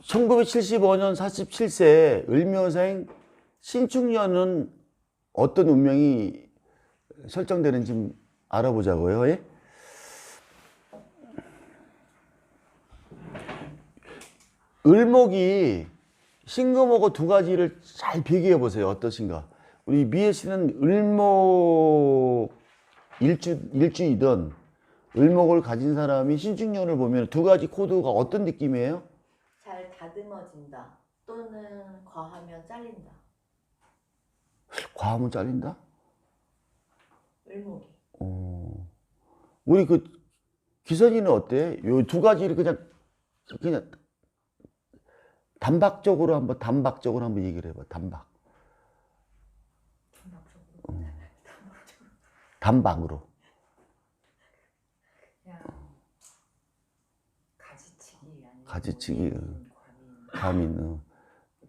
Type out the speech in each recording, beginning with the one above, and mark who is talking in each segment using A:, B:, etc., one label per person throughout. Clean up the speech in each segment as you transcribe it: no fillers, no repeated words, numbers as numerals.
A: 1975년 47세 을묘생 신축년은 어떤 운명이 설정되는지 좀 알아보자고요. 예? 을목이 신금하고 두 가지를 잘 비교해 보세요. 어떠신가? 우리 미애 씨는 을목 일주이든 을목을 가진 사람이 신축년을 보면 두 가지 코드가 어떤 느낌이에요?
B: 잘 다듬어진다 또는 과하면 잘린다.
A: 과하면 잘린다?
B: 을목이.
A: 우리 그 기선이는 어때? 요 두 가지를 그냥 단박적으로 한번 얘기를 해봐. 단박으로.
B: 그냥 가지치기 아니면
A: 가지치기. 과민.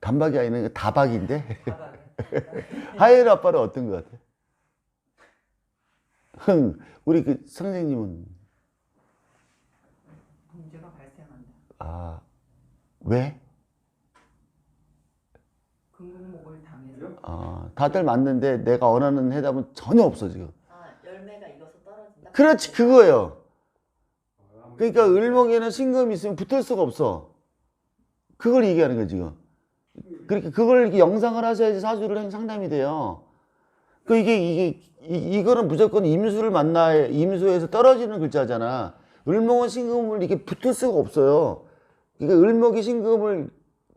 A: 단박이 아니라 다박인데? 하예리 아빠는 어떤 것 같아? 우리 그 선생님은?
C: 문제가 발생한다.
A: 아, 왜?
C: 금목을 당해서.
A: 아, 다들 맞는데 내가 원하는 해답은 전혀 없어, 지금.
B: 아, 열매가 익어서 떨어진다.
A: 그렇지, 그거예요. 그러니까 을목에는 신금이 있으면 붙을 수가 없어. 그걸 얘기하는 거야, 지금. 그러니까 그걸 이렇게 영상을 하셔야지 사주를 상담이 돼요. 그 이거는 무조건 임수에서 떨어지는 글자잖아. 을목은 신금을 이게 붙을 수가 없어요. 그러니까 을목이 신금을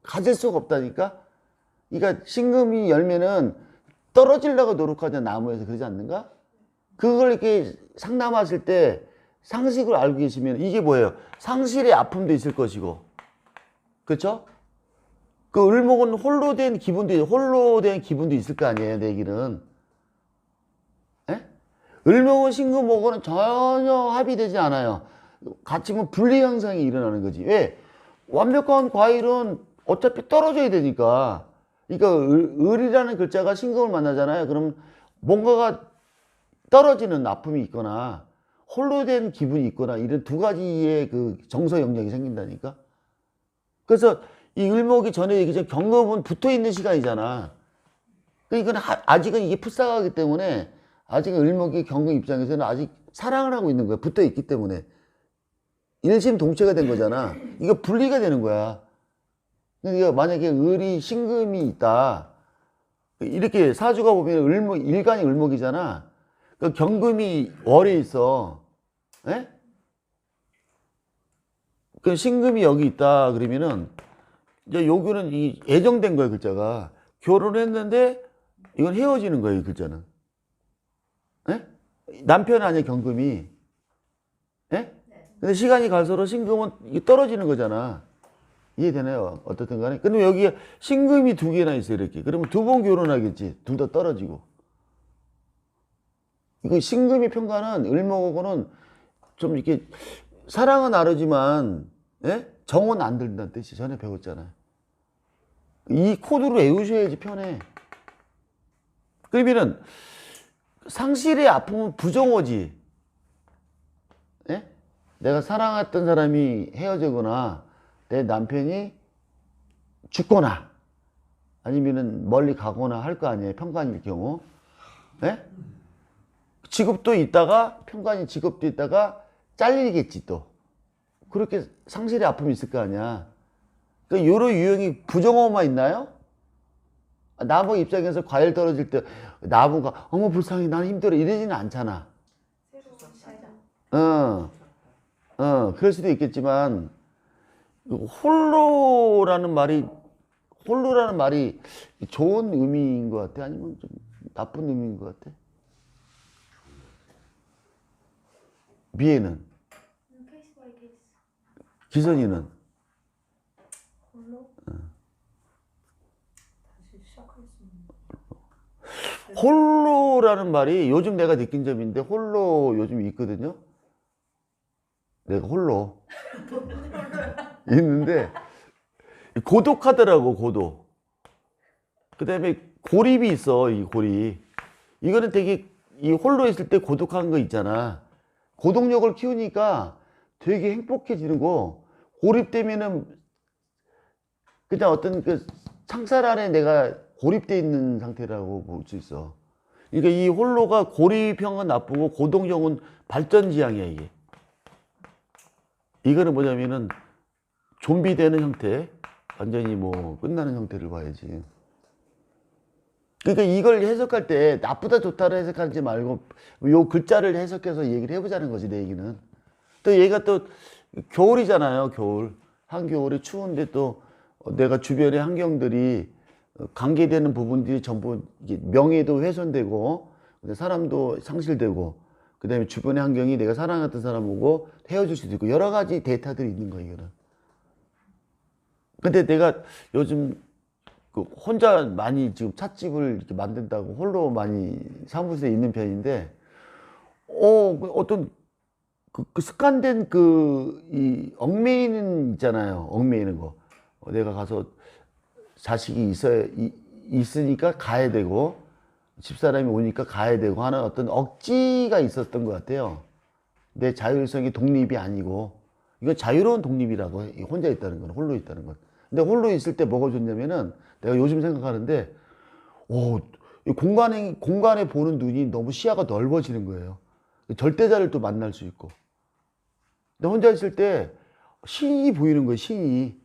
A: 가질 수가 없다니까? 그러니까 신금이 열면은 떨어지려고 노력하잖아, 나무에서. 그러지 않는가? 그걸 이렇게 상담하실 때 상식을 알고 계시면 이게 뭐예요? 상실의 아픔도 있을 것이고. 그렇죠? 그 을목은 홀로 된 기분도 있을 거 아니에요, 내 얘기는. 예? 을목은 신금목은 전혀 합의되지 않아요. 같이 보면 분리 현상이 일어나는 거지. 왜? 완벽한 과일은 어차피 떨어져야 되니까. 그러니까 을이라는 글자가 신금을 만나잖아요. 그럼 뭔가가 떨어지는 아픔이 있거나 홀로 된 기분이 있거나 이런 두 가지의 그 정서 영역이 생긴다니까. 그래서 이 을목이 전에 얘기했지만 경금은 붙어 있는 시간이잖아. 그러니까 아직은 이게 풋사가기 때문에 아직은 을목이 경금 입장에서는 아직 사랑을 하고 있는 거야. 붙어 있기 때문에. 일심동체가 된 거잖아. 이거 분리가 되는 거야. 그러니까 만약에 을이 신금이 있다. 이렇게 사주가 보면 일간이 을목이잖아. 그 경금이 월에 있어. 예? 그 신금이 여기 있다 그러면은 이제 요거는 이 예정된 거야, 글자가. 결혼했는데 이건 헤어지는 거야, 이 글자는. 예? 남편 아니야, 경금이. 예? 근데 시간이 갈수록 신금은 이게 떨어지는 거잖아. 이해되나요? 어떻든 간에. 근데 여기에 신금이 두 개나 있어, 이렇게. 그러면 두 번 결혼하겠지. 둘 다 떨어지고. 이거 신금의 평가는 을목하고는 좀 이렇게 사랑은 나르지만, 예? 정은 안 들린다는 뜻이 전에 배웠잖아요. 이 코드로 외우셔야지 편해. 그러면은 상실의 아픔은 부정어지. 예? 내가 사랑했던 사람이 헤어지거나 내 남편이 죽거나 아니면은 멀리 가거나 할 거 아니에요. 평간일 경우. 예? 직업도 있다가 평간이 직업도 있다가 잘리겠지 또. 그렇게 상실의 아픔이 있을 거 아니야. 그러니까 여러 유형이 부정어만 있나요? 나무 입장에서 과일 떨어질 때 나무가 어머 불쌍해 나는 힘들어 이러지는 않잖아. 그럴 수도 있겠지만 홀로라는 말이 좋은 의미인 것 같아? 아니면 좀 나쁜 의미인 것 같아? 미애는?
B: 케이스 바이 케이스.
A: 기선이는?
B: 홀로?
C: 다시 시작할 수 있는.
A: 홀로라는 말이 요즘 내가 느낀 점인데 홀로 요즘 있거든요. 내가 홀로 있는데 고독하더라고. 고독. 그 다음에 고립이 있어. 이 고립. 이거는 되게 이 홀로 있을 때 고독한 거 있잖아. 고독력을 키우니까 되게 행복해지는 거. 고립되면은 그냥 어떤 그 상살 안에 내가 고립돼 있는 상태라고 볼 수 있어. 그러니까 이 홀로가 고립형은 나쁘고 고동형은 발전지향이야 이게. 이거는 뭐냐면은 좀비 되는 형태, 완전히 뭐 끝나는 형태를 봐야지. 그러니까 이걸 해석할 때 나쁘다 좋다를 해석하지 말고 요 글자를 해석해서 얘기를 해보자는 거지 내 얘기는. 또 얘가 또 겨울이잖아요. 겨울. 한겨울에 추운데 또 내가 주변의 환경들이 관계되는 부분들이 전부 이게 명예도 훼손되고 사람도 상실되고 그다음에 주변의 환경이 내가 사랑했던 사람하고 헤어질 수도 있고 여러 가지 데이터들이 있는 거예요. 이거는. 근데 내가 요즘 그 혼자 많이 지금 찻집을 이렇게 만든다고 홀로 많이 사무실에 있는 편인데 어떤 그 습관된 이 얽매이는 있잖아요. 얽매이는 거. 내가 가서 자식이 있으니까 가야 되고 집사람이 오니까 가야 되고 하는 어떤 억지가 있었던 것 같아요. 내 자율성이 독립이 아니고 이건 자유로운 독립이라고 해. 혼자 있다는 건 홀로 있다는 건. 근데 홀로 있을 때 뭐가 좋냐면은 내가 요즘 생각하는데 이 공간에 보는 눈이 너무 시야가 넓어지는 거예요. 절대자를 또 만날 수 있고. 근데 혼자 있을 때 신이 보이는 거예요. 신이.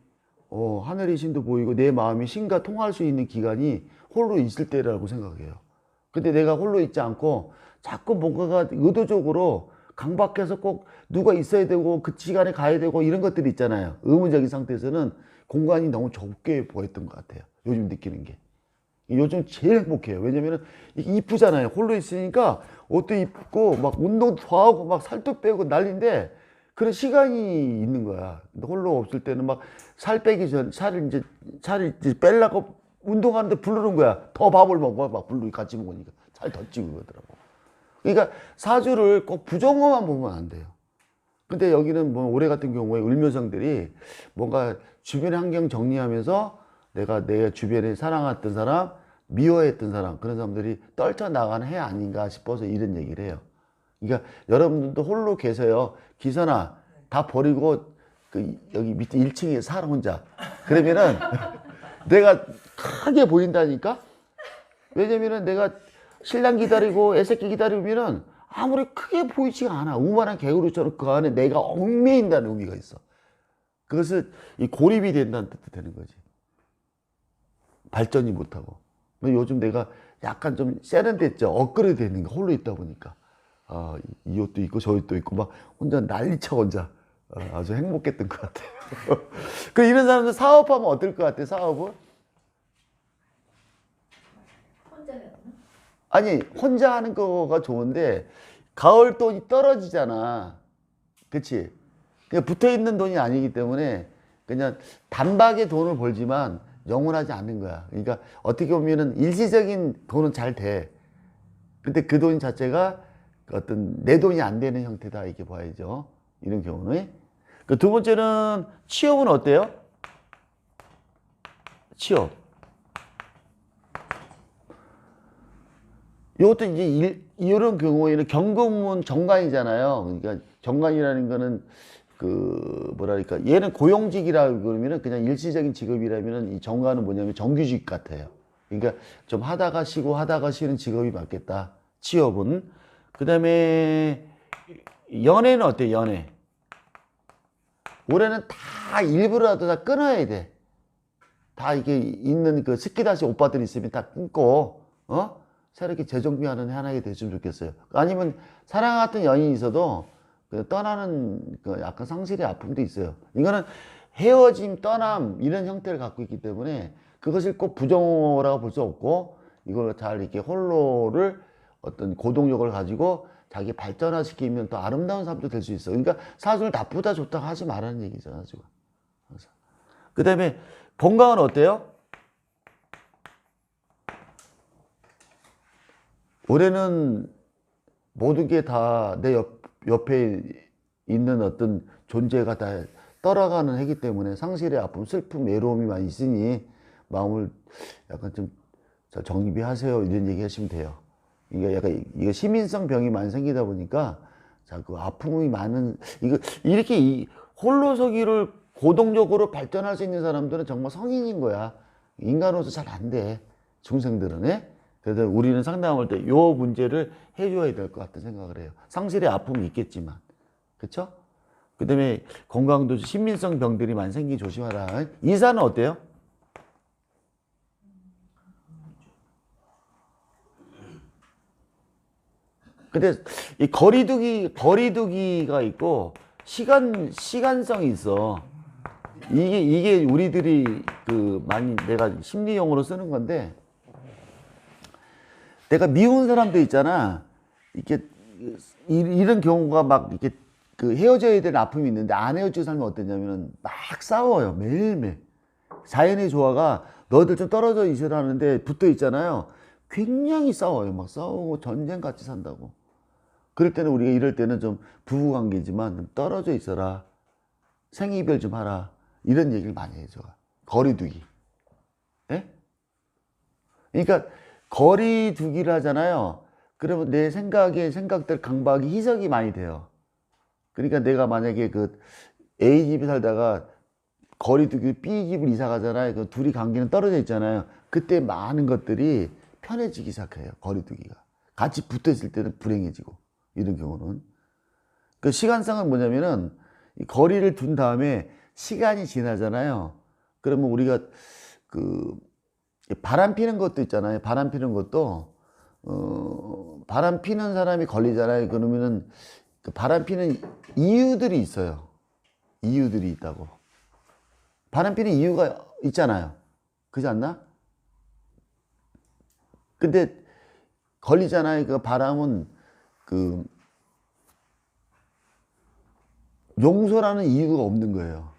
A: 하늘의 신도 보이고 내 마음이 신과 통할 수 있는 기간이 홀로 있을 때라고 생각해요. 근데 내가 홀로 있지 않고 자꾸 뭔가가 의도적으로 강박해서 꼭 누가 있어야 되고 그 시간에 가야 되고 이런 것들이 있잖아요. 의무적인 상태에서는 공간이 너무 좁게 보였던 것 같아요. 요즘 느끼는 게. 요즘 제일 행복해요. 왜냐면은 이게 이쁘잖아요. 홀로 있으니까 옷도 이쁘고 막 운동도 더 하고 막 살도 빼고 난리인데 그런 시간이 있는 거야. 근데 홀로 없을 때는 막 살 빼기 전 살을 이제 빼려고 운동하는데 부르는 거야. 더 밥을 먹어. 막 부르고 같이 먹으니까 살 더 찌고 그러더라고. 그러니까 사주를 꼭 부정어만 보면 안 돼요. 근데 여기는 뭐 올해 같은 경우에 을묘성들이 뭔가 주변의 환경 정리하면서 내가 내 주변에 사랑했던 사람, 미워했던 사람 그런 사람들이 떨쳐나가는 해 아닌가 싶어서 이런 얘기를 해요. 그러니까 여러분들도 홀로 계세요. 기선아 다 버리고 여기 밑에 1층에 살아 혼자. 그러면은 내가 크게 보인다니까? 왜냐면은 내가 신랑 기다리고 애새끼 기다리면은 아무리 크게 보이지가 않아. 우만한 개구리처럼 그 안에 내가 얽매인다는 의미가 있어. 그것을 이 고립이 된다는 뜻이 되는 거지. 발전이 못하고. 요즘 내가 약간 좀 세련됐죠. 업그레이드 되는 거 홀로 있다 보니까. 이 옷도 있고 저 옷도 있고 막 혼자 난리쳐 혼자. 아주 행복했던 것 같아요. 그 이런 사람들 사업하면 어떨 것 같아? 사업은?
B: 혼자 해야 되나?
A: 아니 혼자 하는 거가 좋은데 가을 돈이 떨어지잖아. 그치? 그냥 붙어있는 돈이 아니기 때문에 그냥 단박에 돈을 벌지만 영원하지 않는 거야. 그러니까 어떻게 보면은 일시적인 돈은 잘 돼. 근데 그 돈 자체가 어떤 내 돈이 안 되는 형태다 이렇게 봐야죠. 이런 경우는. 그 두 번째는 취업은 어때요? 취업. 이것도 이제 이런 경우에는 경금은 정관이잖아요. 그러니까 정관이라는 거는 그 뭐랄까 얘는 고용직이라 그러면은 그냥 일시적인 직업이라면은 이 정관은 뭐냐면 정규직 같아요. 그러니까 좀 하다가 쉬고 하다가 쉬는 직업이 맞겠다. 취업은. 그다음에 연애는 어때? 연애. 올해는 다 일부라도 다 끊어야 돼. 다 이게 있는 그 스키다시 오빠들 있으면 다 끊고 새롭게 재정비하는 하나가 됐으면 좋겠어요. 아니면 사랑 같은 연인이 있어도 그 떠나는 그 약간 상실의 아픔도 있어요. 이거는 헤어짐, 떠남 이런 형태를 갖고 있기 때문에 그것을 꼭 부정어라고 볼 수 없고 이걸 잘 이렇게 홀로를 어떤 고동력을 가지고 자기 발전화시키면 또 아름다운 삶도 될 수 있어. 그러니까 사주를 나쁘다 좋다 하지 말라는 얘기잖아 지금. 그 다음에 건강은 어때요? 올해는 모든 게 다 내 옆에 있는 어떤 존재가 다 떠나가는 해기 때문에 상실의 아픔, 슬픔, 외로움이 많이 있으니 마음을 약간 좀 정비하세요 이런 얘기 하시면 돼요. 이게 약간 이거 시민성 병이 많이 생기다 보니까 자꾸 아픔이 많은 이거 이렇게 홀로서기를 고동적으로 발전할 수 있는 사람들은 정말 성인인 거야. 인간으로서 잘 안 돼. 중생들은. 예? 그래서 우리는 상담할 때 요 문제를 해줘야 될 것 같은 생각을 해요. 상실의 아픔이 있겠지만. 그쵸? 그 다음에 건강도 신민성 병들이 많이 생기기 조심하라. 이사는 어때요? 근데 이 거리두기가 있고 시간성이 있어. 이게 우리들이 많이 내가 심리 용어로 쓰는 건데, 내가 미운 사람도 있잖아. 이렇게 이런 경우가 막 이렇게 헤어져야 되는 아픔이 있는데 안 헤어지고 살면 어떠냐면은 막 싸워요. 매일매일. 자연의 조화가 너희들 좀 떨어져 있으라는데 붙어 있잖아요. 굉장히 싸워요. 막 싸우고 전쟁 같이 산다고. 그럴 때는 우리가 이럴 때는 좀 부부관계지만 좀 떨어져 있어라. 생이별 좀 하라. 이런 얘기를 많이 해줘. 거리두기. 예? 그러니까 거리두기를 하잖아요. 그러면 내 생각들 강박이 희석이 많이 돼요. 그러니까 내가 만약에 A 집에 살다가 거리두기 B 집을 이사 가잖아요. 그 둘이 관계는 떨어져 있잖아요. 그때 많은 것들이 편해지기 시작해요. 거리두기가. 같이 붙어 있을 때는 불행해지고. 이런 경우는. 그 시간상은 뭐냐면은 이 거리를 둔 다음에 시간이 지나잖아요. 그러면 우리가 바람 피는 것도 있잖아요. 바람 피는 것도 바람 피는 사람이 걸리잖아요. 그러면은 그 바람 피는 이유들이 있어요. 이유들이 있다고. 바람 피는 이유가 있잖아요. 그렇지 않나? 근데 걸리잖아요. 그 바람은 용서라는 이유가 없는 거예요.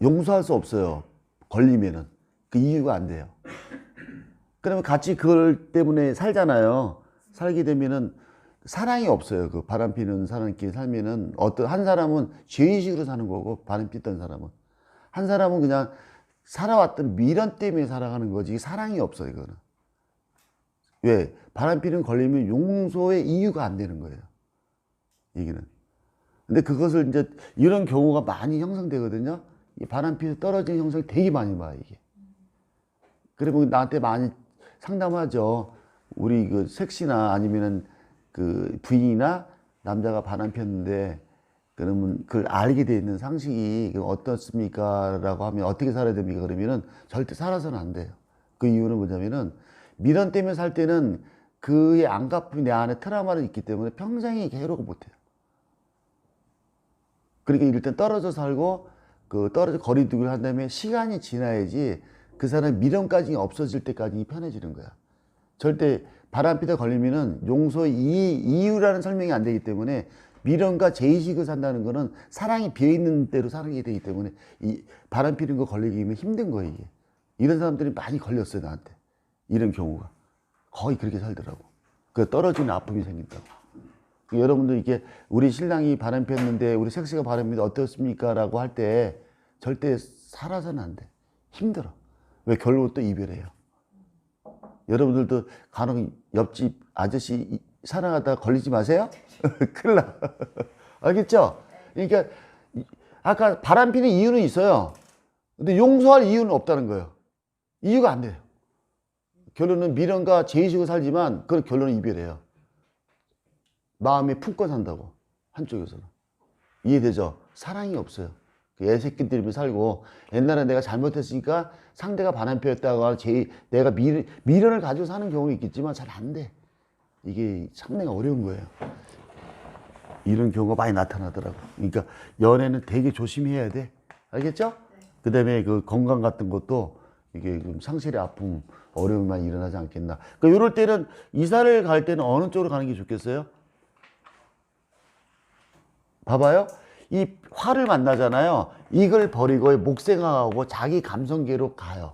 A: 용서할 수 없어요. 걸리면은. 그 이유가 안 돼요. 그러면 같이 그걸 때문에 살잖아요. 살게 되면은 사랑이 없어요. 그 바람 피는 사람끼리 살면은 한 사람은 죄의식으로 사는 거고, 바람 피던 사람은. 한 사람은 그냥 살아왔던 미련 때문에 살아가는 거지. 사랑이 없어요, 이거는. 왜? 바람 피는 걸리면 용서의 이유가 안 되는 거예요. 얘기는. 근데 그것을 이제 이런 경우가 많이 형성되거든요. 이 바람 피서 떨어지는 형성이 되게 많이 봐요, 이게. 그러면 나한테 많이 상담하죠. 우리 섹시나 아니면은 부인이나 남자가 바람 폈는데, 그러면 그걸 알게 돼 있는 상식이 어떻습니까? 라고 하면 어떻게 살아야 됩니까? 그러면은 절대 살아서는 안 돼요. 그 이유는 뭐냐면은 미련 때문에 살 때는 그의 안갚음이 내 안에 트라우마를 있기 때문에 평생이 해로가 못해요. 그러니까 이럴 땐 떨어져 살고 떨어져 거리두기를 한 다음에 시간이 지나야지 그 사람 미련까지 없어질 때까지 편해지는 거야. 절대 바람피다 걸리면은 용서의 이유라는 설명이 안 되기 때문에 미련과 죄의식을 산다는 거는 사랑이 비어있는 대로 살게 되기 때문에 이 바람 피는 거 걸리기는 힘든 거예요, 이게. 이런 사람들이 많이 걸렸어요, 나한테. 이런 경우가. 거의 그렇게 살더라고. 그 떨어지는 아픔이 생긴다고. 여러분들 이게 우리 신랑이 바람 폈는데 우리 섹시가 바람 피는데 어떻습니까? 라고 할 때 절대 살아서는 안 돼. 힘들어. 왜? 결국 또 이별해요. 여러분들도 간혹 옆집 아저씨 사랑하다가 걸리지 마세요. 큰일 나. 알겠죠? 그러니까 아까 바람 피는 이유는 있어요. 근데 용서할 이유는 없다는 거예요. 이유가 안 돼요. 결론은 미련과 죄의식을 살지만 그 결론은 이별이에요. 마음에 품고 산다고. 한쪽에서는. 이해되죠? 사랑이 없어요. 애새끼들이 살고, 옛날에 내가 잘못했으니까 상대가 바람 피웠다고 내가 미련을 가지고 사는 경우는 있겠지만 잘 안 돼. 이게 참내가 어려운 거예요. 이런 경우가 많이 나타나더라고. 그러니까 연애는 되게 조심해야 돼. 알겠죠? 그 다음에 건강 같은 것도 이게 상실의 아픔, 어려움이 많이 일어나지 않겠나. 그러니까 이럴 때는 이사를 갈 때는 어느 쪽으로 가는 게 좋겠어요? 봐봐요. 이 화를 만나잖아요. 이걸 버리고 목생각하고 자기 감성계로 가요.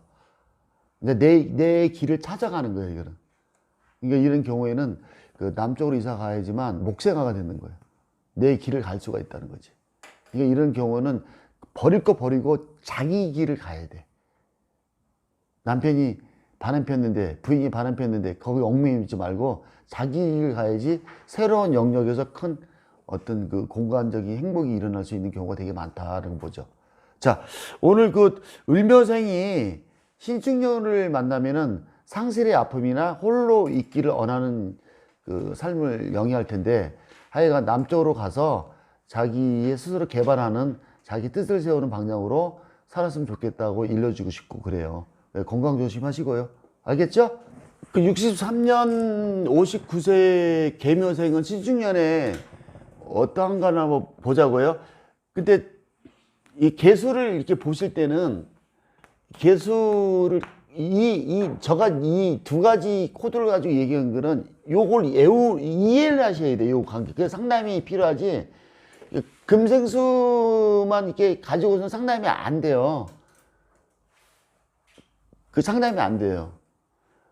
A: 내 길을 찾아가는 거예요, 이거는. 그러니까 이런 경우에는 남쪽으로 이사 가야지만 목생화가 되는 거예요. 내 길을 갈 수가 있다는 거지. 그러니까 이런 경우는 버릴 거 버리고 자기 길을 가야 돼. 남편이 바람 폈는데, 부인이 바람 폈는데 거기 얽매이지 말고 자기 길을 가야지 새로운 영역에서 큰 어떤 그 공간적인 행복이 일어날 수 있는 경우가 되게 많다는 거죠. 자, 오늘 그 을묘생이 신축년을 만나면은 상실의 아픔이나 홀로 있기를 원하는 그 삶을 영위할 텐데, 하여간 남쪽으로 가서 자기의 스스로 개발하는 자기 뜻을 세우는 방향으로 살았으면 좋겠다고 일러주고 싶고 그래요. 네, 건강 조심하시고요. 알겠죠? 그 63년 59세 계묘생은 신축년에 어떠한가 한번 보자고요. 근데 이 개수를 이렇게 보실 때는 개수를 제가 이 두 가지 코드를 가지고 얘기한 거는 요걸 이해를 하셔야 돼요. 요 관계. 그래서 상담이 필요하지. 금생수만 이렇게 가지고서는 상담이 안 돼요. 그 상담이 안 돼요.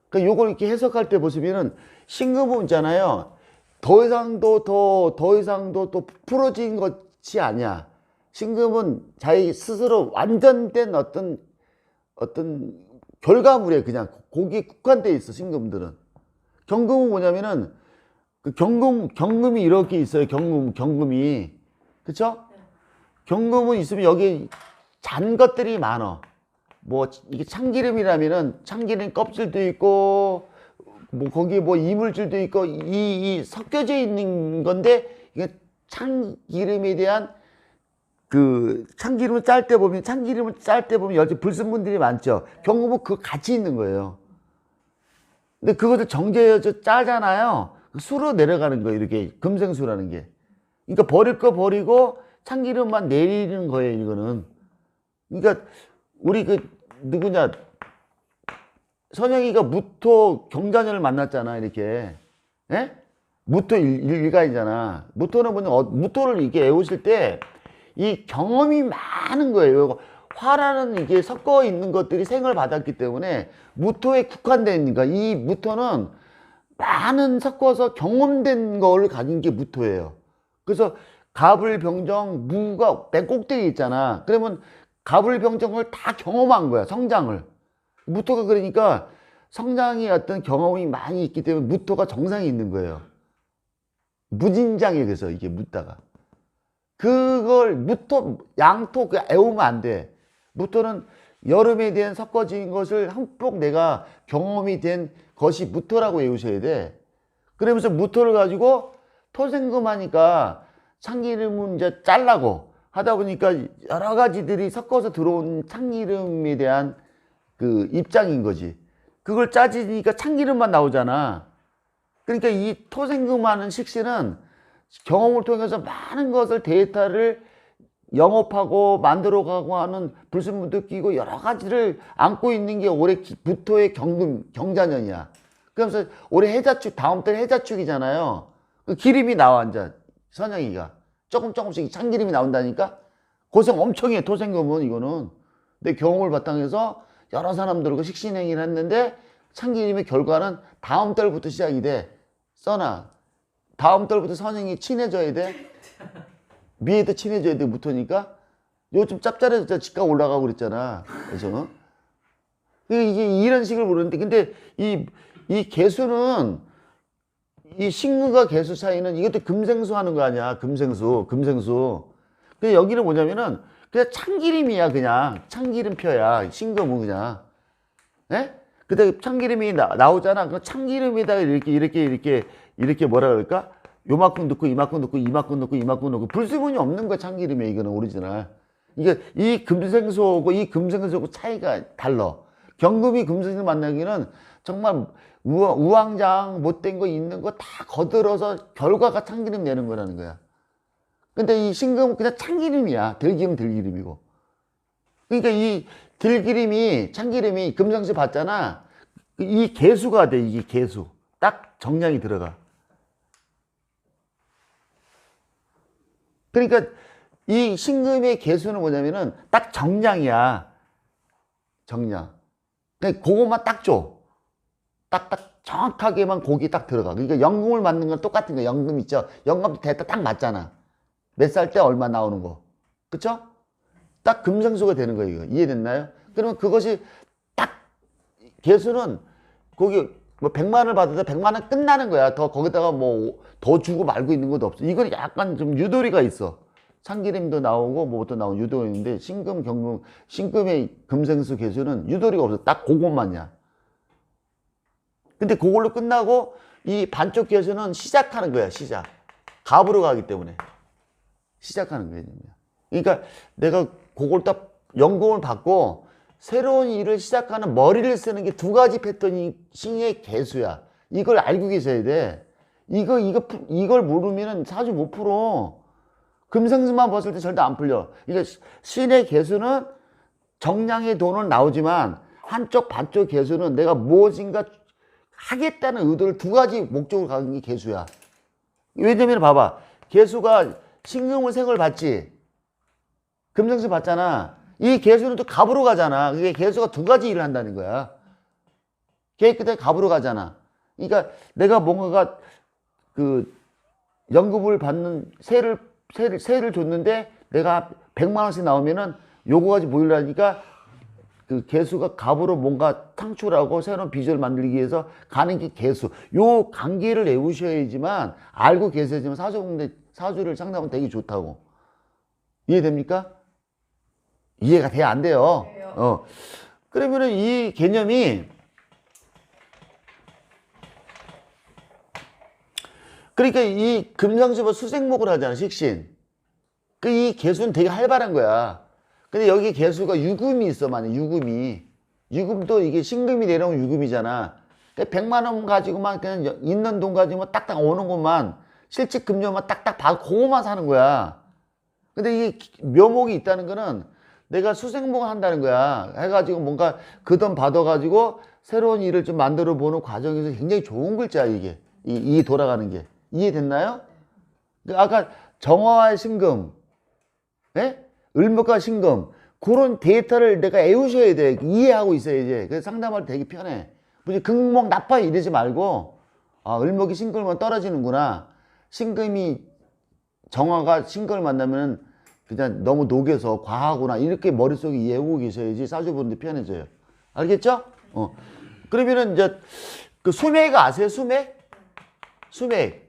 A: 그러니까 요걸 이렇게 해석할 때 보시면은 신금은 있잖아요. 더 이상도 또 풀어진 것이 아니야. 신금은 자기 스스로 완전된 어떤 결과물에 그냥 거기에 국한되어 있어, 신금들은. 경금은 뭐냐면은 그 경금이 이렇게 있어요. 경금이. 그쵸? 경금은 있으면 여기 잔 것들이 많아. 뭐 이게 참기름이라면은 참기름 껍질도 있고 뭐 거기에 뭐 이물질도 있고 이 섞여져 있는 건데, 이게 참기름에 대한 그 참기름을 짤 때 보면 여기 불순물들이 많죠. 경금은 그거 같이 있는 거예요. 근데 그것을 정제해서 짜잖아요. 수로 내려가는 거예요. 이렇게 금생수라는 게. 그러니까 버릴 거 버리고 참기름만 내리는 거예요. 이거는. 그러니까 우리 그 누구냐, 선영이가 무토 경자년을 만났잖아. 이렇게. 예? 무토 일간이잖아. 무토는 뭐냐, 무토를 이렇게 애우실 때 이 경험이 많은 거예요. 화라는 이게 섞어 있는 것들이 생을 받았기 때문에 무토에 국한되니까, 이 무토는 많은 섞어서 경험된 걸 가진 게 무토예요. 그래서 갑을병정 무가 맨 꼭대기 있잖아. 그러면 갑을병정을 다 경험한 거야, 성장을. 무토가 그러니까 성장이 어떤 경험이 많이 있기 때문에 무토가 정상에 있는 거예요. 무진장에. 그래서 이게 묻다가 그걸 무토 양토 애우면 안 돼. 무토는 여름에 대한 섞어진 것을 흠뻑 내가 경험이 된 것이 무토라고 외우셔야 돼. 그러면서 무토를 가지고 토생금 하니까 참기름은 이제 잘라고 하다 보니까 여러 가지들이 섞어서 들어온 참기름에 대한 그 입장인 거지. 그걸 짜지니까 참기름만 나오잖아. 그러니까 이 토생금 하는 식신은 경험을 통해서 많은 것을 데이터를 영업하고 만들어가고 하는 불순물도 끼고 여러 가지를 안고 있는 게 올해 무토의 경자년이야. 그러면서 올해 해자축, 다음 달 해자축이잖아요. 그 기름이 나와, 이제 선영이가 조금씩 참기름이 나온다니까. 고생 엄청 해, 토생금은. 이거는 내 경험을 바탕해서 여러 사람들과 식신행위를 했는데 참기름의 결과는 다음 달부터 시작이 돼. 써놔. 다음 달부터 선생이 친해져야 돼. 미에도 친해져야 돼. 무토니까. 요즘 짭짤해서 집값 올라가고 그랬잖아. 그래서 이게 이런 식으로 모르는데, 근데 이 개수는, 이 신금과 개수 차이는 이것도 금생수 하는 거 아니야. 금생수. 근데 여기는 뭐냐면은 그냥 참기름이야. 그냥 참기름표야. 신금은 그냥. 예? 근데 참기름이 나오잖아. 그 참기름에다가 이렇게 뭐라 그럴까? 요만큼 넣고 이만큼 넣고 이만큼 넣고 이만큼 넣고 불순물이 없는 거야. 참기름에. 이거는 오리지널. 이게 이 금생수하고 차이가 달라. 경금이 금생수 만나기는 정말 우왕좌왕 못된 거 있는 거 다 거들어서 결과가 참기름 내는 거라는 거야. 근데 이 신금은 그냥 참기름이야. 들기름이고. 그러니까 이 참기름이 금생수 봤잖아. 이 개수가 돼. 이게 개수. 딱 정량이 들어가. 그러니까 이 신금의 개수는 뭐냐면은 딱 정량이야. 정량. 그러니까 그것만 딱 줘. 딱 정확하게만 고기 딱 들어가. 그러니까 연금을 맞는 건 똑같은 거야. 연금 있죠. 연금도 대타 딱 맞잖아. 몇 살 때 얼마 나오는 거. 그쵸? 딱 금생수가 되는 거예요. 이거. 이해됐나요? 그러면 그것이 딱 개수는 거기 뭐 100만 원을 받아도 100만 원 끝나는 거야. 더 거기다가 뭐 더 주고 말고 있는 것도 없어. 이건 약간 좀 유도리가 있어. 참기름도 나오고 뭐부터 나오고 유도가 있는데 신금, 경금, 신금의 금생수 개수는 유도리가 없어. 딱 그것만이야. 근데 그걸로 끝나고 이 반쪽 개수는 시작하는 거야. 시작. 갑으로 가기 때문에 시작하는 거야. 그러니까 내가 그걸 딱 연금을 받고 새로운 일을 시작하는 머리를 쓰는 게 두 가지 패턴이 신의 개수야. 이걸 알고 계셔야 돼. 이걸 모르면은 사주 못 풀어. 금생수만 봤을 때 절대 안 풀려. 그러니까 신의 개수는 정량의 돈은 나오지만 한쪽 반쪽 개수는 내가 무엇인가 하겠다는 의도를 두 가지 목적으로 가는 게 개수야. 왜냐면 봐봐. 개수가 신금을 생을 받지. 금생수 받잖아. 이 개수는 또 갑으로 가잖아. 그게 개수가 두 가지 일을 한다는 거야. 계획 끝에 갑으로 가잖아. 그러니까 내가 뭔가가 그 연금을 받는 세를 줬는데 내가 100만 원씩 나오면은 요거까지 모이려니까 그 개수가 갑으로 뭔가 창출하고 새로운 비전을 만들기 위해서 가는 게 개수. 요 관계를 외우셔야지만 알고 계셔야지만 사주를 상담하면 되게 좋다고. 이해됩니까? 이해가 돼야 안 돼요. 그러면은 이 개념이 그러니까 이 금상수가 수생목을 하잖아, 식신. 그 이 개수는 되게 활발한 거야. 근데 여기 개수가 유금이 있어, 만약 유금이. 유금도 이게 신금이 내려오면 유금이잖아. 그러니까 100만 원 가지고만 그냥 있는 돈 가지고 딱딱 오는 것만 실직 금료만 딱딱 받고 그거만 사는 거야. 근데 이게 묘목이 있다는 거는 내가 수생목을 한다는 거야. 해가지고 뭔가 그 돈 받아가지고 새로운 일을 좀 만들어 보는 과정에서 굉장히 좋은 글자야, 이게. 이 돌아가는 게. 이해됐나요? 아까 정화와 신금, 예? 을목과 신금, 그런 데이터를 내가 외우셔야 돼. 이해하고 있어야지. 그래서 상담할 때 되게 편해. 무슨 금목 나빠 이러지 말고, 아, 을목이 신금을 떨어지는구나. 신금이 정화가 신금을 만나면 그냥 너무 녹여서 과하구나. 이렇게 머릿속에 이해하고 계셔야지 사주보는데 편해져요. 알겠죠? 그러면은 이제 그 수맥 아세요? 수맥? 수맥.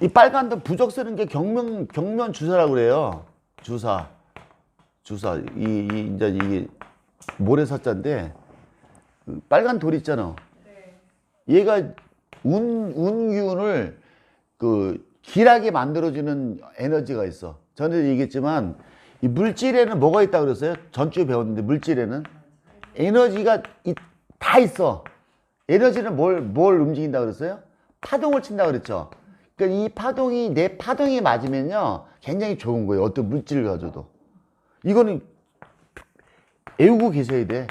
A: 이 빨간 돈 부적 쓰는 게 경면 주사라고 그래요. 주사. 이제 이게 모래사자인데, 그 빨간 돌 있잖아. 얘가 운기운을 그 길하게 만들어주는 에너지가 있어. 전에도 얘기했지만, 이 물질에는 뭐가 있다고 그랬어요? 전주에 배웠는데, 물질에는 에너지가 다 있어. 에너지는 뭘 움직인다고 그랬어요? 파동을 친다고 그랬죠. 그러니까 이 파동이 내 파동이 맞으면요 굉장히 좋은 거예요. 어떤 물질을 가져도. 이거는 외우고 계셔야 돼.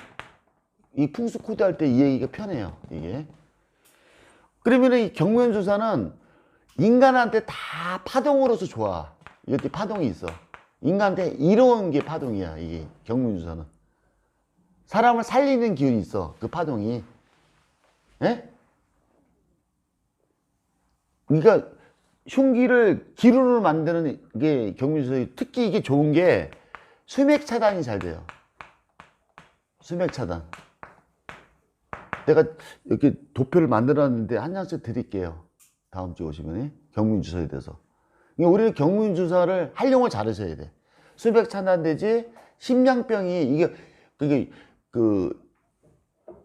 A: 이 풍수 코드 할 때 이 얘기가 편해요. 이게. 그러면 이 경면주사는 인간한테 다 파동으로서 좋아. 이것도 파동이 있어. 인간한테 이로운 게 파동이야. 이게 경면주사는. 사람을 살리는 기운이 있어. 그 파동이. 예? 그러니까 흉기를 기루를 만드는 게 경미주사예요. 특히 이게 좋은 게 수맥 차단이 잘 돼요. 수맥 차단. 내가 이렇게 도표를 만들었는데 한 장씩 드릴게요. 다음 주에 오시면 경미주사에 대해서. 그러니까 우리는 경미주사를 활용을 잘하셔야 돼. 수맥 차단되지 심장병이 이게 그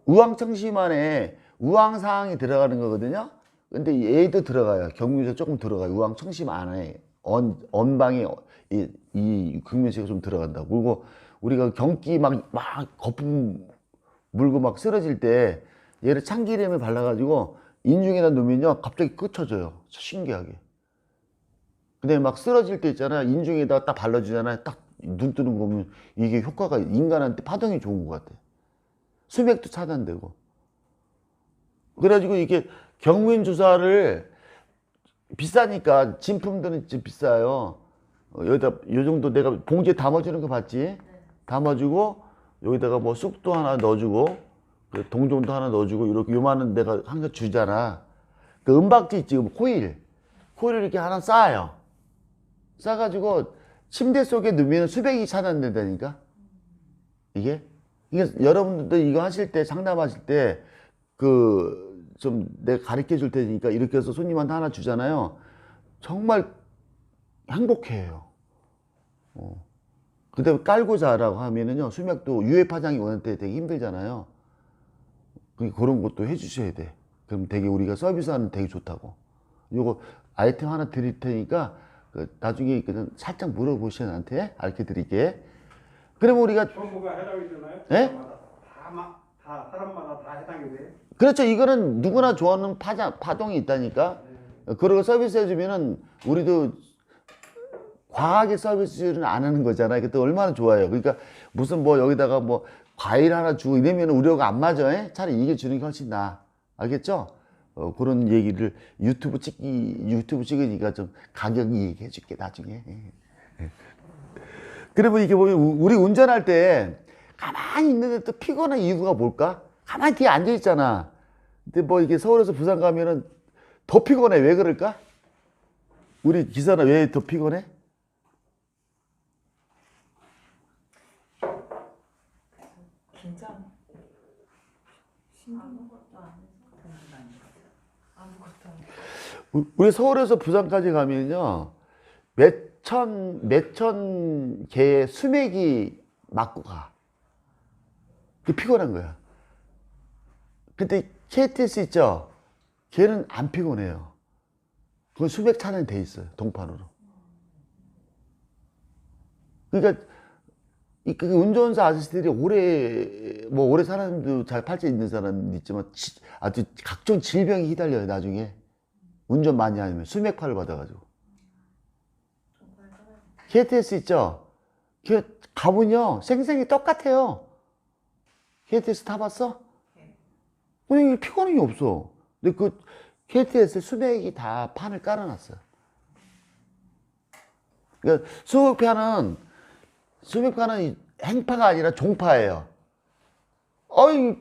A: 우황청심환에 우황사항이 들어가는 거거든요. 근데 얘도 들어가요. 경미주사 조금 들어가요. 우황청심 안에 언방에 이 경미주사가 좀 들어간다고. 그리고 우리가 경기 막 거품 물고 막 쓰러질 때 얘를 참기름에 발라가지고 인중에다 놓으면요 갑자기 끄쳐져요. 신기하게. 근데 막 쓰러질 때 있잖아. 인중에다 딱 발라주잖아요. 딱 눈 뜨는 거 보면 이게 효과가 인간한테 파동이 좋은 것 같아. 수맥도 차단되고. 그래가지고 이게 경민 주사를 비싸니까 진품들은 좀 비싸요. 여기다 요 정도 내가 봉지에 담아주는 거 봤지? 담아주고 여기다가 뭐 쑥도 하나 넣어주고 동종도 하나 넣어주고 이렇게 요만한 내가 항상 주잖아. 그 은박지 있지, 코일을 이렇게 하나 쌓아요. 싸가지고 침대 속에 넣으면 수백이 차단된다니까. 이게 이게 여러분들도 이거 하실 때 상담하실 때 그 좀 내가 가르쳐 줄 테니까 이렇게 해서 손님한테 하나 주잖아요. 정말 행복해요. 그다음에 깔고 자라고 하면은요 수맥도 유해 파장이 오는 때 되게 힘들잖아요. 그런 것도 해주셔야 돼. 그럼 되게 우리가 서비스하는 되게 좋다고. 요거 아이템 하나 드릴 테니까 나중에 그냥 살짝 물어보시면 나한테 알려 드릴게. 그러면 우리가
D: 전부가 해당이 되나요?
A: 예?
D: 다 사람마다 다 해당이 돼요?
A: 그렇죠. 이거는 누구나 좋아하는 파동이 있다니까. 그러고 서비스 해주면은 우리도 과하게 서비스는 안 하는 거잖아요. 그때 얼마나 좋아요. 그러니까 무슨 뭐 여기다가 뭐 과일 하나 주고 이러면 우려가 안 맞아. 에? 차라리 이게 주는 게 훨씬 나아. 알겠죠? 그런 얘기를 유튜브 찍으니까 좀 가격 얘기해 줄게 나중에. 그러면 이게 보면 우리 운전할 때 가만히 있는데 또 피곤한 이유가 뭘까? 가만히 뒤에 앉아 있잖아. 근데 뭐 이게 서울에서 부산 가면은 더 피곤해. 왜 그럴까? 우리 기사는 왜 더 피곤해?
C: 긴장.
B: 아무것도 안 해서.
C: 아무것도 안 해서.
A: 우리 서울에서 부산까지 가면요 몇천 개의 수맥이 맞고 가. 그 피곤한 거야. 근데 KTX 있죠? 걔는 안 피곤해요. 그건 수맥 차는 돼 있어요. 동판으로. 그러니까 그 운전사 아저씨들이 오래 사람도 잘 팔자 있는 사람도 있지만 아주 각종 질병이 휘달려요. 나중에 운전 많이 하면 수맥파를 받아가지고. KTX 있죠? 걔 가면요 생생히 똑같아요. KTX 타봤어? 그냥 피곤한 게 없어. 근데 그 KTX 수맥이 다 판을 깔아놨어요. 그러니까 수맥파는 행파가 아니라 종파예요. 어이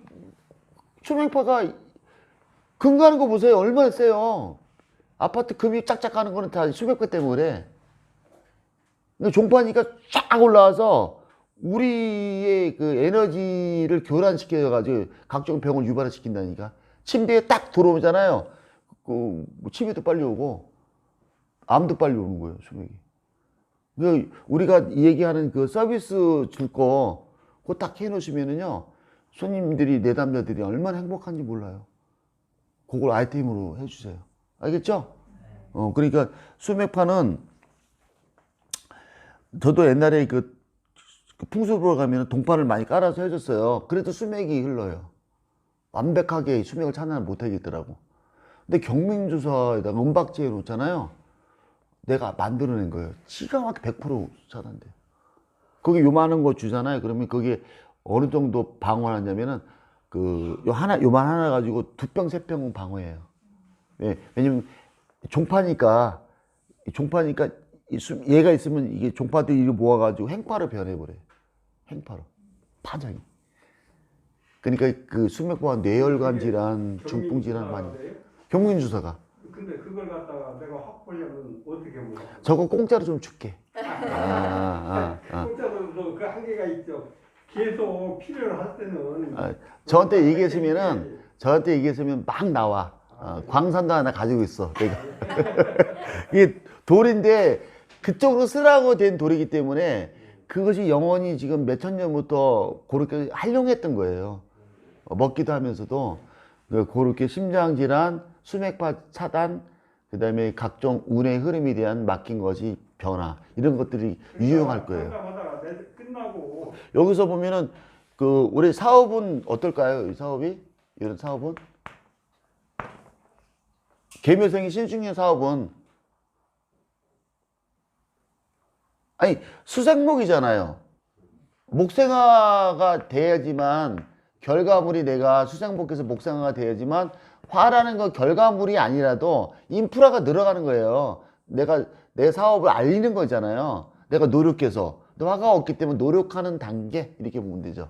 A: 수맥파가 금 가는 거 보세요. 얼마나 세요. 아파트 금이 짝짝 가는 거는 다 수맥파 때문에 그래. 근데 종파니까 쫙 올라와서 우리의 그 에너지를 교란시켜가지고 각종 병을 유발시킨다니까. 침대에 딱 들어오잖아요. 뭐 침에도 빨리 오고 암도 빨리 오는 거예요, 수맥이. 우리가 얘기하는 그 서비스 줄 거 그거 딱 해놓으시면은요 손님들이 내담자들이 얼마나 행복한지 몰라요. 그걸 아이템으로 해주세요. 알겠죠? 그러니까 수맥파는 저도 옛날에 그 풍수 보러 가면 동판을 많이 깔아서 해줬어요. 그래도 수맥이 흘러요. 완벽하게 수맥을 차단을 못 하겠더라고. 근데 경맹주사에다가 은박지 해놓잖아요. 내가 만들어낸 거예요. 기가 막히게 100% 차단돼요. 거기 요만한 거 주잖아요. 그러면 그게 어느 정도 방어하냐면은 요만 하나 가지고 2병, 3병은 방어해요. 예, 왜냐면 종파니까 얘가 있으면 이게 종파들이 모아가지고 행파로 변해버려요. 행파로. 파장이. 그러니까 그 수맥과 뇌혈관 질환, 중풍 질환 많이. 경민주사가.
D: 근데 그걸 갖다가 내가 확보하려면 어떻게 뭐?
A: 저거 공짜로 좀 줄게.
D: 공짜로 그 한계가 있죠. 계속 필요를 할 때는
A: 저한테 얘기했으면 막 나와. 광산도 하나 가지고 있어. 내가. 이게 돌인데 그쪽으로 쓰라고 된 돌이기 때문에 그것이 영원히 지금 몇천 년부터 그렇게 활용했던 거예요. 먹기도 하면서도 그렇게 심장질환, 수맥파 차단, 그 다음에 각종 운의 흐름에 대한 맡긴 것이 변화 이런 것들이 유용할 거예요.
D: 상담하다가 끝나고
A: 여기서 보면은 그 우리 사업은 어떨까요? 이 사업이 이런 사업은 계묘생이 신중년 사업은 아니 수생목이잖아요. 목생화가 돼야지만 결과물이 내가 수생목에서 목생화가 돼야지만 화라는 건 결과물이 아니라도 인프라가 늘어가는 거예요. 내가 내 사업을 알리는 거잖아요. 내가 노력해서. 근데 화가 없기 때문에 노력하는 단계 이렇게 보면 되죠.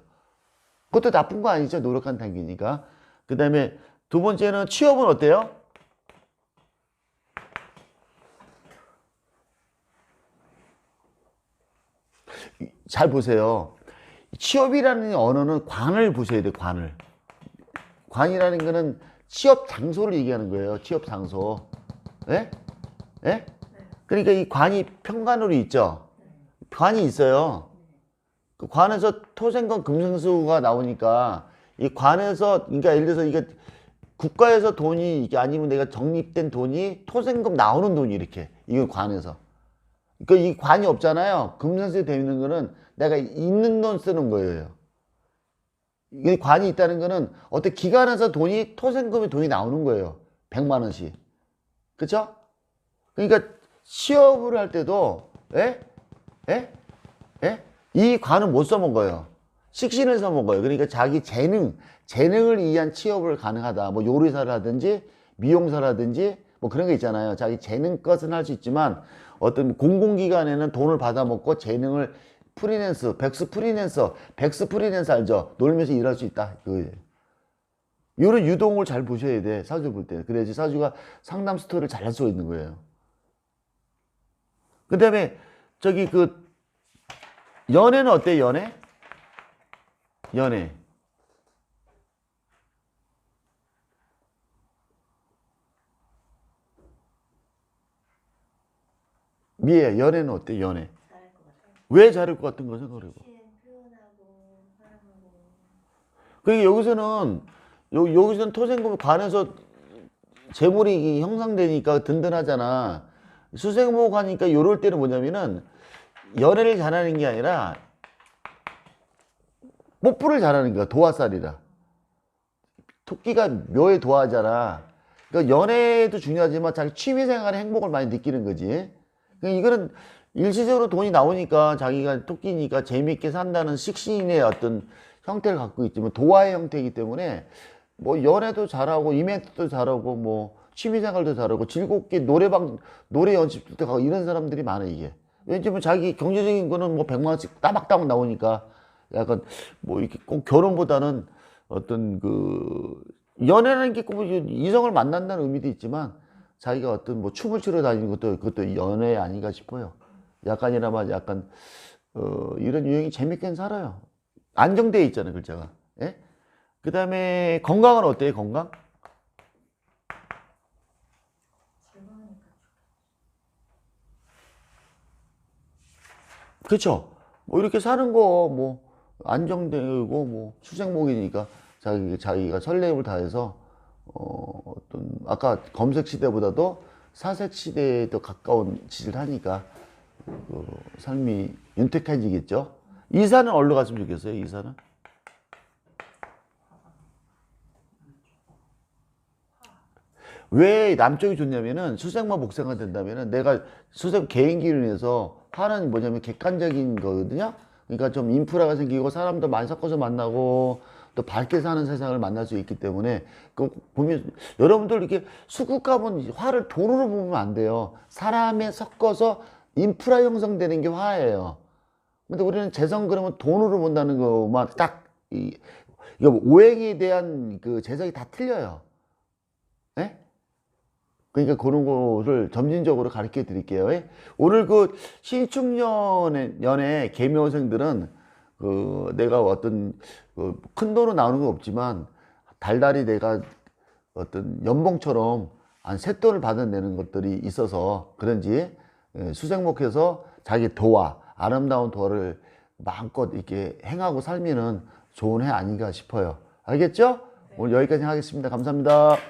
A: 그것도 나쁜 거 아니죠. 노력하는 단계니까. 그 다음에 두 번째는 취업은 어때요? 잘 보세요. 취업이라는 언어는 관을 보셔야 돼요. 관을. 관이라는 거는 취업 장소를 얘기하는 거예요. 취업 장소. 예? 예? 그러니까 이 관이 평관으로 있죠. 관이 있어요. 그 관에서 토생금 금생수가 나오니까 이 관에서 그러니까 예를 들어서 이게 국가에서 돈이 이게 아니면 내가 적립된 돈이 토생금 나오는 돈이 이렇게 이건 관에서. 그러니까 이 관이 없잖아요. 금생수에 되어 있는 거는 내가 있는 돈 쓰는 거예요. 이 관이 있다는 거는 어떤 기관에서 돈이 토생금의 돈이 나오는 거예요. 100만 원씩. 그렇죠? 그러니까 취업을 할 때도 예? 예? 예? 이 관은 못 써먹어요. 식신을 써먹어요. 그러니까 자기 재능을 위한 취업을 가능하다. 뭐 요리사를 하든지 미용사라든지 뭐 그런 거 있잖아요. 자기 재능 것은 할 수 있지만 어떤 공공기관에는 돈을 받아먹고 재능을 프리랜서, 백수 프리랜서 알죠? 놀면서 일할 수 있다. 그거예요. 이런 유동을 잘 보셔야 돼. 사주 볼 때. 그래야지 사주가 상담 스토리를 잘 할 수 있는 거예요. 그 다음에 저기 그 연애는 어때요? 연애. 미애 연애는 어때? 연애.
B: 잘할 것 같아요.
A: 왜 잘할 것 같은 거 생각해봐.
B: 표현하고 사랑하고.
A: 그러니까 여기서는 토생금을 관해서 재물이 형성되니까 든든하잖아. 수생목 하니까 요럴 때는 뭐냐면은 연애를 잘하는 게 아니라 뽀뽀를 잘하는 거야. 도화살이라. 토끼가 묘에 도화하잖아. 그러니까 연애도 중요하지만 자기 취미생활의 행복을 많이 느끼는 거지. 그러니까 이거는 일시적으로 돈이 나오니까 자기가 토끼니까 재미있게 산다는 식신의 어떤 형태를 갖고 있지만 도화의 형태이기 때문에 뭐 연애도 잘하고 이벤트도 잘하고 뭐 취미생활도 잘하고 즐겁게 노래 연습도 가고 이런 사람들이 많아 이게. 왜냐면 자기 경제적인 거는 뭐 100만 원씩 따박따박 나오니까 약간 뭐 이렇게 꼭 결혼보다는 어떤 그 연애라는 게 꼭 이성을 만난다는 의미도 있지만 자기가 어떤 뭐 춤을 추러 다니는 것도 그것도 연애 아닌가 싶어요. 약간이나마 약간 이런 유형이 재밌게 살아요. 안정되어 있잖아요, 글자가. 예? 그 다음에 건강은 어때요, 건강?
B: 즐거우니까.
A: 그렇죠. 뭐 이렇게 사는 거 뭐 안정되고 뭐 수생목이니까 자기가 설렘을 다해서 어떤 아까 검색 시대보다도 사색 시대에 더 가까운 짓을 하니까 삶이 윤택해지겠죠. 이사는 어디로 갔으면 좋겠어요? 이사는? 왜 남쪽이 좋냐면은 수생만 복생가 된다면은 내가 수생 개인 기운에서 화는 뭐냐면 객관적인 거거든요. 그러니까 좀 인프라가 생기고 사람도 많이 섞어서 만나고 또 밝게 사는 세상을 만날 수 있기 때문에 그 보면 여러분들 이렇게 수국 가면 화를 돈으로 보면 안 돼요. 사람에 섞어서 인프라 형성되는 게 화예요. 근데 우리는 재성 그러면 돈으로 본다는 것만 이거 오행에 대한 그 재성이 다 틀려요. 예? 그러니까 그런 거를 점진적으로 가르쳐 드릴게요. 예? 오늘 그 신축년에 개묘생들은 그 내가 어떤 큰 돈은 나오는 건 없지만 달달이 내가 어떤 연봉처럼 한 쇳돈을 받아내는 것들이 있어서 그런지 수생목해서 자기 도화, 아름다운 도화를 마음껏 이렇게 행하고 살면은 좋은 해 아닌가 싶어요. 알겠죠? 오늘 여기까지 하겠습니다. 감사합니다.